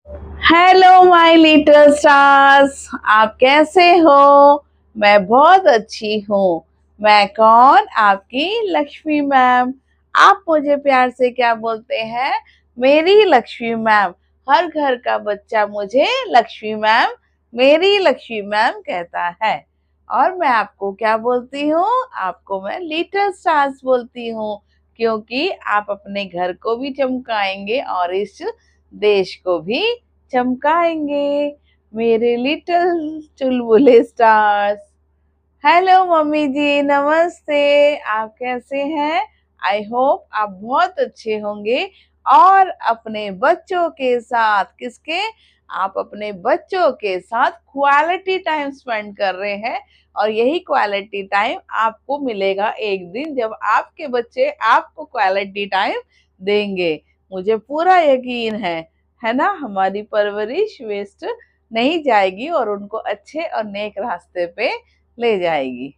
Hello my little stars, आप कैसे हो? मैं बहुत अच्छी हूँ। मैं कौन? आपकी लक्ष्मी मैम। आप मुझे प्यार से क्या बोलते हैं? मेरी लक्ष्मी मैम। हर घर का बच्चा मुझे लक्ष्मी मैम, मेरी लक्ष्मी मैम कहता है। और मैं आपको क्या बोलती हूँ? आपको मैं लिटिल स्टार्स बोलती हूँ, क्योंकि आप अपने घर को भी चमकाएंगे और इस देश को भी चमकाएंगे, मेरे लिटिल चुलबुले स्टार्स। हेलो मम्मी जी, नमस्ते। आप कैसे हैं? आई होप आप बहुत अच्छे होंगे और अपने बच्चों के साथ किसके? आप अपने बच्चों के साथ क्वालिटी टाइम स्पेंड कर रहे हैं। और यही क्वालिटी टाइम आपको मिलेगा एक दिन, जब आपके बच्चे आपको क्वालिटी टाइम देंगे। मुझे पूरा यकीन है ना? हमारी परवरिश वेस्ट नहीं जाएगी और उनको अच्छे और नेक रास्ते पे ले जाएगी।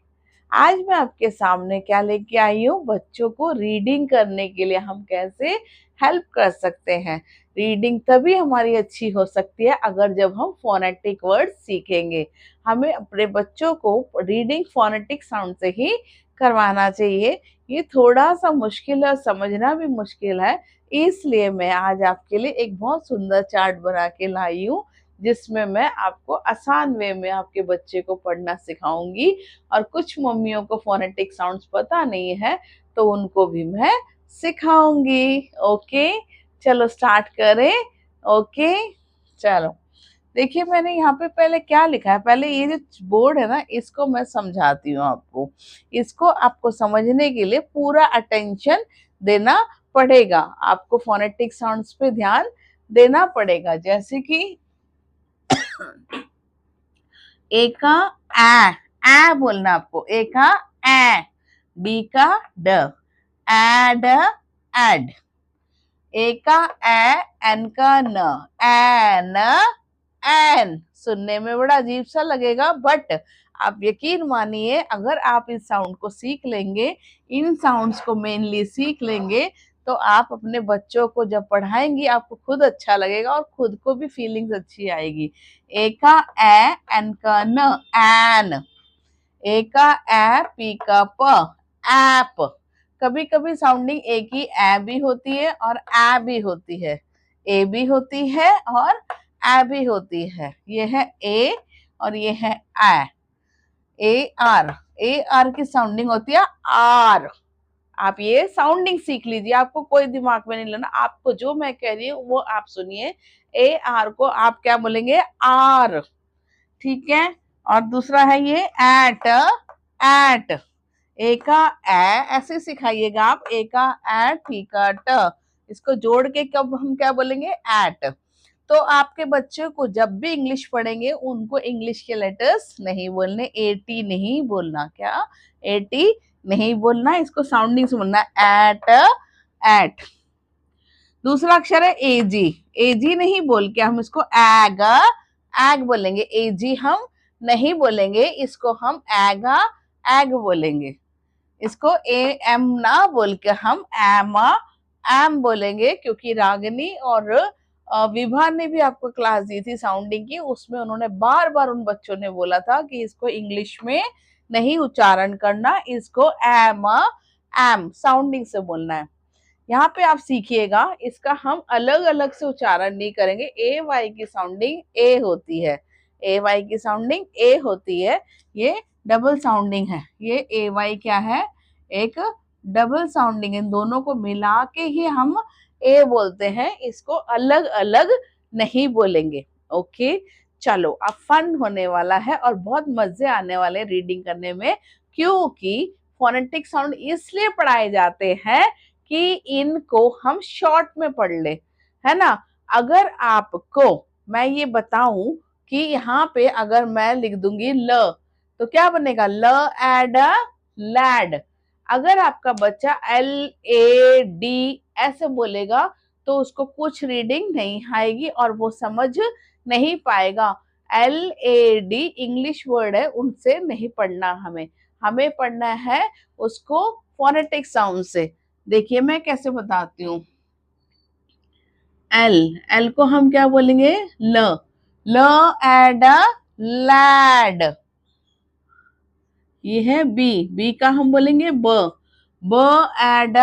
आज मैं आपके सामने क्या लेके आई हूँ? बच्चों को रीडिंग करने के लिए हम कैसे हेल्प कर सकते हैं। रीडिंग तभी हमारी अच्छी हो सकती है अगर जब हम फोनेटिक वर्ड सीखेंगे। हमें अपने बच्चों को रीडिंग फोनेटिक साउंड से ही करवाना चाहिए। ये थोड़ा सा मुश्किल है और समझना भी मुश्किल है, इसलिए मैं आज आपके लिए एक बहुत सुंदर चार्ट बना के लाई हूँ, जिसमें मैं आपको आसान वे में आपके बच्चे को पढ़ना सिखाऊंगी। और कुछ मम्मियों को फोनेटिक साउंड्स पता नहीं है, तो उनको भी मैं सिखाऊंगी। ओके, चलो स्टार्ट करें। ओके, चलो देखिए, मैंने यहाँ पे पहले क्या लिखा है। पहले ये जो बोर्ड है ना, इसको मैं समझाती हूँ आपको। इसको आपको समझने के लिए पूरा अटेंशन देना पड़ेगा। आपको फोनेटिक साउंड्स पे ध्यान देना पड़ेगा। जैसे कि ए का ए बोलना आपको। ए का ए, बी का ड, एड, एड। ए का ए, एन का न, एन, एन। सुनने में बड़ा अजीब सा लगेगा, बट आप यकीन मानिए, अगर आप इस साउंड को सीख लेंगे, इन साउंड्स को मेनली सीख लेंगे, तो आप अपने बच्चों को जब पढ़ाएंगी आपको खुद अच्छा लगेगा और खुद को भी फीलिंग्स अच्छी आएगी। ए का ए, एन का न, एन। ए का ए, पी का प, ऐप। कभी कभी साउंडिंग ए की ए भी होती है और ए भी होती है। ए भी होती है और ए भी होती है। ये है ए और ये है ए। ए आर, ए आर की साउंडिंग होती है आर। आप ये साउंडिंग सीख लीजिए, आपको कोई दिमाग में नहीं लेना। आपको जो मैं कह रही हूँ वो आप सुनिए। ए आर को आप क्या बोलेंगे? आर। ठीक है। और दूसरा है ये एट, एट। ए का ए ऐसे सिखाइएगा आप। ए का ए, टी का ट। इसको जोड़ के कब हम क्या बोलेंगे? एट। तो आपके बच्चे को जब भी इंग्लिश पढ़ेंगे, उनको इंग्लिश के लेटर्स नहीं बोलने, एटी नहीं बोलना। क्या? एटी नहीं बोलना, इसको साउंडिंग से बोलना, एट, एट। दूसरा अक्षर है एजी। एजी नहीं बोल के हम इसको एग, एग बोलेंगे। एजी हम नहीं बोलेंगे, इसको हम एगा, एग बोलेंगे। इसको ए एम ना बोल के हम एम, एम बोलेंगे। क्योंकि रागिनी और विभा ने भी आपको क्लास दी थी साउंडिंग की, उसमें उन्होंने बार बार उन बच्चों ने बोला था कि इसको इंग्लिश में नहीं उच्चारण करना, इसको एम, एम साउंडिंग से बोलना है। यहाँ पे आप सीखिएगा, इसका हम अलग अलग से उच्चारण नहीं करेंगे। ए वाई की साउंडिंग ए होती है, ए वाई की साउंडिंग ए होती है। ये डबल साउंडिंग है। ये ए वाई क्या है? एक डबल साउंडिंग। इन दोनों को मिला के ही हम ए बोलते हैं, इसको अलग अलग नहीं बोलेंगे। ओके, चलो अब फन होने वाला है और बहुत मजे आने वाले रीडिंग करने में, क्योंकि फोनेटिक साउंड इसलिए पढ़ाए जाते हैं कि इनको हम शॉर्ट में पढ़ ले, है ना? अगर आपको मैं ये बताऊं कि यहाँ पे अगर मैं लिख दूंगी ल, तो क्या बनेगा? ल एड, लैड। अगर आपका बच्चा एल ए डी ऐसे बोलेगा, तो उसको कुछ रीडिंग नहीं आएगी और वो समझ नहीं पाएगा। L A D English word है, उनसे नहीं पढ़ना हमें। हमें पढ़ना है उसको फोनेटिक साउंड से। देखिए मैं कैसे बताती हूँ। एल, एल को हम क्या बोलेंगे? ल, ल एड लैड। ये है बी, बी का हम बोलेंगे ब, ब एड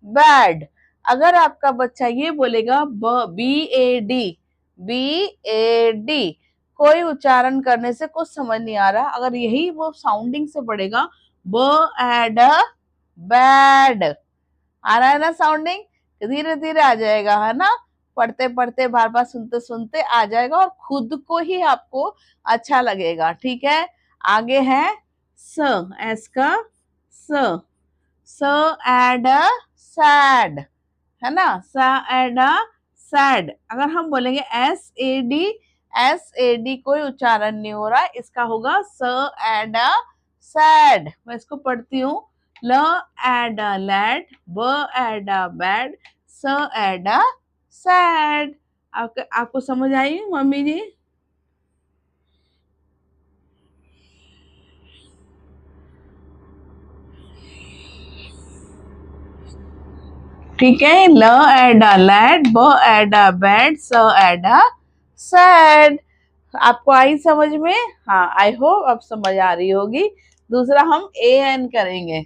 बैड। अगर आपका बच्चा ये बोलेगा ब, B A D, B A D, कोई उच्चारण करने से कुछ समझ नहीं आ रहा, अगर यही वो साउंडिंग से पढ़ेगा ब एड बैड, आ रहा है ना साउंडिंग? धीरे धीरे आ जाएगा, है ना? पढ़ते पढ़ते बार बार सुनते सुनते आ जाएगा और खुद को ही आपको अच्छा लगेगा। ठीक है, आगे है स, एस का स, स एड सैड, है ना? स एड सैड। अगर हम बोलेंगे S A D, S A D कोई उच्चारण नहीं हो रहा, इसका होगा स एड सैड। मैं इसको पढ़ती हूँ, ल एड लैड, ब एड बैड, स एड सैड। आपको समझ आई मम्मी जी? ठीक है, ल एड लैड, ब एड बैड, स एड सैड। आपको आई समझ में? हाँ, आई होप अब समझ आ रही होगी। दूसरा हम ए एन करेंगे।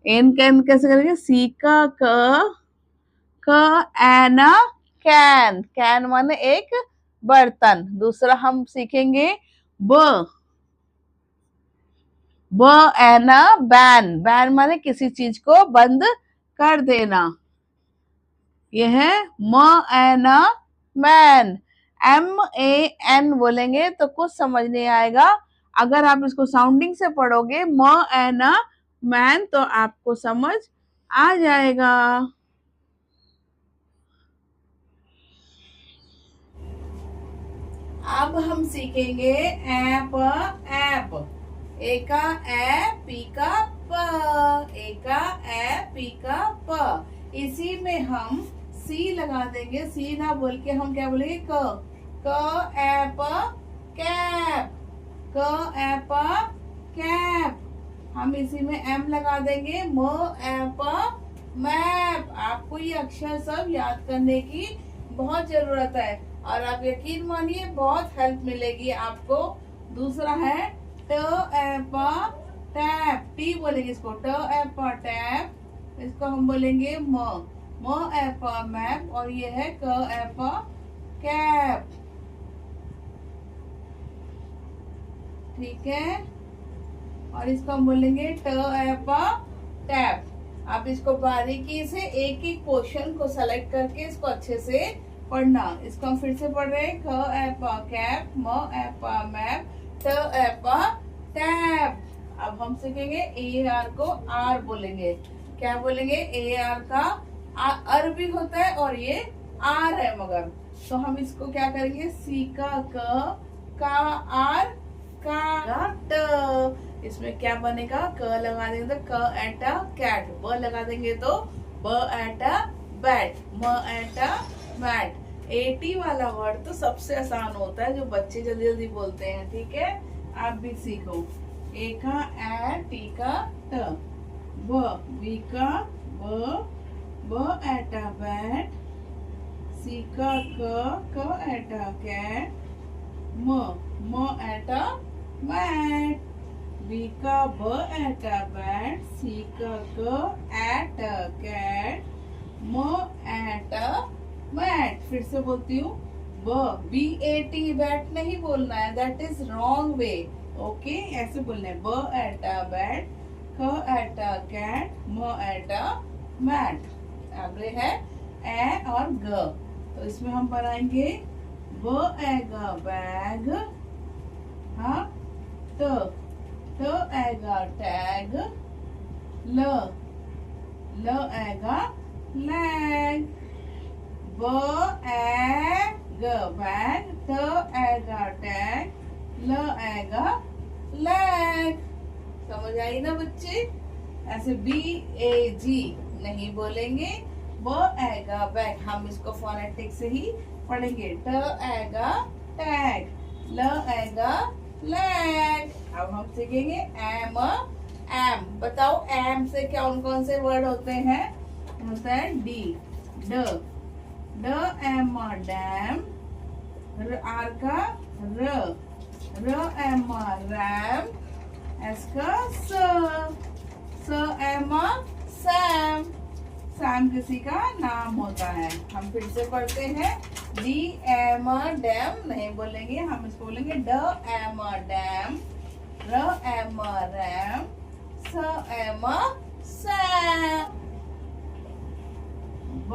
एन कैन कैसे करेंगे? सी का क एन कैन, कैन माने एक बर्तन। दूसरा हम सीखेंगे ब, ब एन बैन, बैन माने किसी चीज को बंद कर देना। यह है म एन मैन, एम ए एन बोलेंगे तो कुछ समझ नहीं आएगा, अगर आप इसको साउंडिंग से पढ़ोगे म एन मैन तो आपको समझ आ जाएगा। अब हम सीखेंगे ऐप, ऐप। ए का ए, पी का प, ए का ए, पी का प। इसी में हम सी लगा देंगे, सी ना बोल के हम क्या बोलेंगे? क एप कैप, क एप कैप। हम इसी में एम लगा देंगे, म एप मैप। आपको ये अक्षर सब याद करने की बहुत जरूरत है और आप यकीन मानिए बहुत हेल्प मिलेगी आपको। दूसरा है ट एप टैप, टी बोलेंगे इसको, ट एप टैप, इसको हम बोलेंगे म एप मैप, और ये है क एप कैप। ठीक है, और इसको हम बोलेंगे ट एप टैप। आप इसको बारीकी से एक एक क्वेश्चन को सेलेक्ट करके इसको अच्छे से पढ़ना। इसको हम फिर से पढ़ रहे हैं, ख एप कैप, म एप मैप, ट एप टैप। अब हम सीखेंगे ए आर को आर बोलेंगे। क्या बोलेंगे? ए आर का अर भी होता है और ये आर है मगर, तो हम इसको क्या करेंगे? सी का आर का ट। इसमें क्या बनेगा? क लगा देंगे तो क एट कैट, ब लगा देंगे तो ब एट बैट, म एट मैट। एटी वाला वर्ड तो सबसे आसान होता है, जो बच्चे जल्दी जल्दी बोलते हैं। ठीक है, आप भी सीखो। ए का ए, टी का ट, ब, बी का ब एट बैट, सी का क एट कैट, म एट मैट, बी का ब एट बैट, सी का क एट कैट, म एट मैट। फिर से बोलती हूँ, बी ए टी बैट नहीं बोलना है, that is wrong way. Okay, ऐसे बोलना है, ब एट बैट, क एट कैट, म एट मैट। अगले है ए और ग, तो इसमें हम बनाएंगे ब एगा बैग, हाँ, ट एगा टैग, ल एगा लैग, ब एग बैग, ट एगा टैग, ल एगा लैग। समझ आई ना बच्चे? ऐसे बी ए जी नहीं बोलेंगे, ब एगा बैग, हम इसको फोनेटिक से ही पढ़ेंगे, ट एगा टैग, ल एगा लैग। अब हम सीखेंगे एम, एम। बताओ एम से कौन कौन से वर्ड होते हैं? होता है डी, ड, ड एम डैम, आर का र एम रैम, एस का स एम सैम, सैम किसी का नाम होता है। हम फिर से पढ़ते हैं, डी एम डैम नहीं बोलेंगे, हम इसको बोलेंगे ड एम डैम, र एम रैम, स एम सैम, ब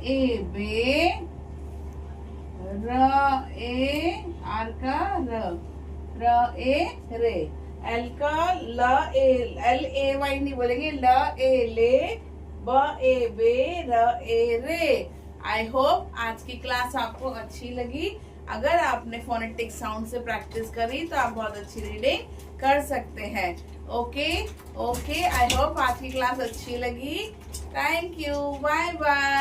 A bay, raw A R का र ए रे, एल का ल ए, एल ए वाई नहीं बोलेंगे, ल ए ले, ब ए बे, र ए रे। आई होप आज की क्लास आपको अच्छी लगी। अगर आपने फोनेटिक साउंड से प्रैक्टिस करी तो आप बहुत अच्छी रीडिंग कर सकते हैं। ओके, आई होप आज की क्लास अच्छी लगी। Thank you, bye bye.